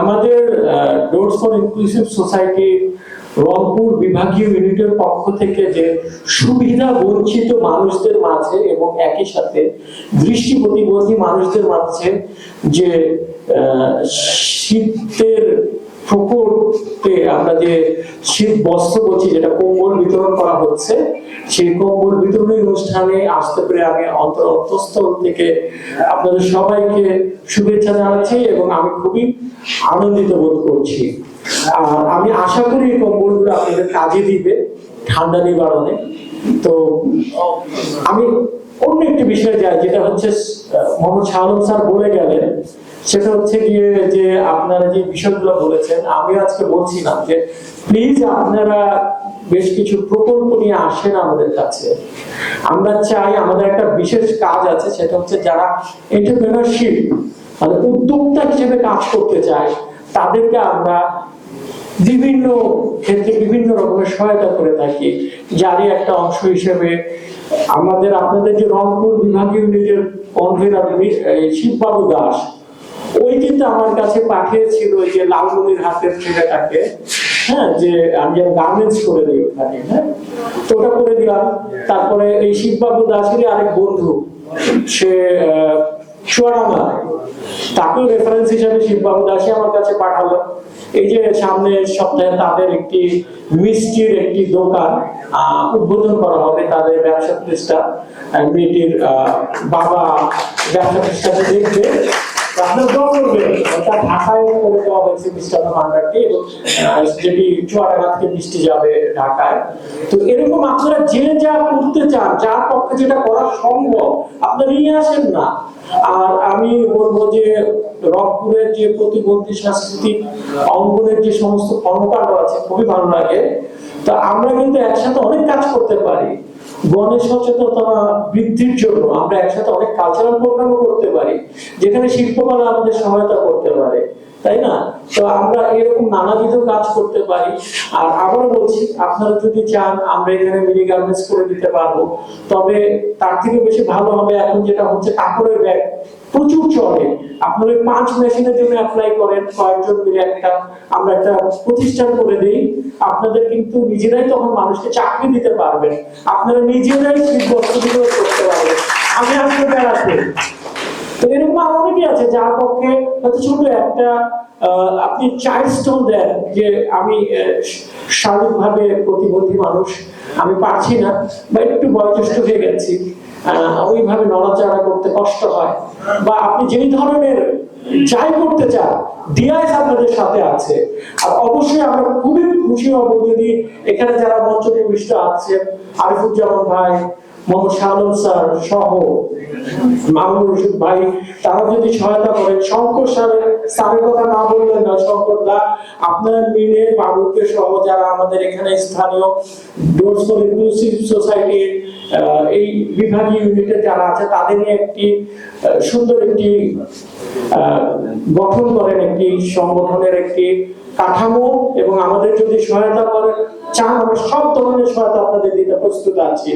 আমাদের doors for inclusive society Rangpur বিভাগীয় ইউনিটের পক্ষ থেকে যে সুবিধা বঞ্চিত মানুষদের মাঝে এবং একই সাথে দৃষ্টি প্রতিবন্ধী মানুষদের মাঝে যে শীতের প্রকোপে আমরা যে শীত বস্ত্র বলছি, যেটা কম্বল বিতরণ করা হচ্ছে, সেই কম্বল বিতরণী অনুষ্ঠানে আসতে পেরে আমি অন্তঃস্থল থেকে আপনাদের সবাইকে শুভেচ্ছা জানাচ্ছি এবং আমি খুবই আনন্দিত বোধ করছি। আর আমি আশা করি এই কম্বলগুলো আপনাদের কাজে দিবে ঠান্ডা নিবারণে। তো আমি অন্য একটি বিষয়ে যাই, যেটা হচ্ছে মোহাম্মদ শাহ আলম স্যার বলে গেলেন, সেটা হচ্ছে গিয়ে যে আপনারা যে বিষয়গুলো বলেছেন, আমি আজকে বলছিলাম যে প্লিজ আপনারা বেশ কিছু প্রকল্প নিয়ে আসেন আমাদের কাছে। আমরা চাই, আমাদের একটা বিশেষ কাজ আছে, সেটা হচ্ছে যারা এন্টারপ্রেনারশিপ মানে উদ্যোক্তা হিসেবে কাজ করতে চায় তাদেরকে আমরা বিভিন্ন ক্ষেত্রে বিভিন্ন রকমের সহায়তা করে থাকি। যারই একটা অংশ হিসেবে আপনাদের যে রংপুর বিভাগীয় ইউনিটের কনভেনর শিববাবু দাস, ওই কিন্তু আমার কাছে পাঠিয়েছিল যে লালমনির হাতের ছেলেটাকে, হ্যাঁ, যে আমি যেন গার্মেন্টস করে দিই ওখানে, হ্যাঁ, তো ওটা করে দিলাম। তারপরে এই শিববাবু দাসেরই আরেক বন্ধু, সে চুয়াডাঙ্গা, তাকেও রেফারেন্স হিসেবে শিববাবু দাসই আমার কাছে পাঠালো। এই যে সামনের সপ্তাহে তাদের একটি মিষ্টির একটি দোকান উদ্বোধন করা হবে, তাদের ব্যবসা প্রতিষ্ঠান, মেয়েটির বাবা ব্যবসা প্রতিষ্ঠানে দেখবে, আপনার ঢাকায় করে দেওয়া হয়েছে মিষ্টান্ন ভান্ডারটি, যেটি চুয়াডাঙ্গা থেকে মিষ্টি যাবে ঢাকায়। তো এরকম আপনারা যে যা করতে চান, যার পক্ষে যেটা করা সম্ভব, আপনারা নিয়ে আসেন না। আর আমি বলবো যে রংপুরের যে প্রতিবন্ধী সাংস্কৃতিক অঙ্গনের যে সমস্ত কর্মকাণ্ড আছে, খুবই ভালো লাগে। তা আমরা কিন্তু একসাথে অনেক কাজ করতে পারি। গণেশ সচেতনতা বৃদ্ধির জন্য আমরা একসাথে অনেক কালচারাল প্রোগ্রামও করতে পারি, যেখানে শিল্পকলা আমাদের সহায়তা করতে পারে, তাই না? তো আমরা এরকম নানাবিধ কাজ করতে পারি। আর আবার বলছি, আপনারা যদি চান আমরা এখানে মিনি গার্মেন্টস করে দিতে পারবো। তবে তার থেকে বেশি ভালো হবে, এখন যেটা হচ্ছে কাপড়ের ব্যাগ প্রচুর চলে, আপনারা 5 মেশিনের জন্য অ্যাপ্লাই করেন, কয়েকজন মিলে আমরা একটা প্রতিষ্ঠান করে দেই। আপনাদের কিন্তু নিজেরাই তখন মানুষকে চাকরি দিতে পারবেন, আপনারা নিজেরাই শীত বস্ত্রগুলো করতে পারবেন। আমি আসলে বেড়াতে, তো এরকম অনেকেই আছে যার পক্ষে হয়তো ছোট একটা আপনি চাইল্ড স্টোন দেন, যে আমি শারীরিকভাবে প্রতিবন্ধী মানুষ, আমি পারছি না বা একটু বয়োজ্যেষ্ঠ হয়ে গেছি, ওইভাবে নড়াচড়া করতে কষ্ট হয়, বা আপনি যেই ধরনের যাই করতে চান, ডিআইএস আপনাদের সাথে আছে। আর অবশ্যই আমরা খুবই খুশি হব যদি এখানে যারা মঞ্চ প্রবিষ্ট আছেন, আরিফুজ্জামান ভাই, মোহাম্মদ শাহ আলম স্যার সহ মামুনুর রশিদ ভাই, তারা যদি সহায়তা করেন। শঙ্কর স্যারের কথা না বললেন না, শঙ্কর দা, আপনার মিলে বাবুকে সহ যারা আমাদের এখানে স্থানীয় ডোরস ফর ইনক্লুসিভ সোসাইটির এই বিভাগীয় ইউনিটে যারা আছে, তাদের নিয়ে একটি সুন্দর একটি গঠন করেন, একটি সংগঠনের একটি কাঠামো, এবং আমাদের যদি সহায়তা করেন চান, আমরা সব ধরনের সহায়তা আপনাদের দিতে প্রস্তুত আছি।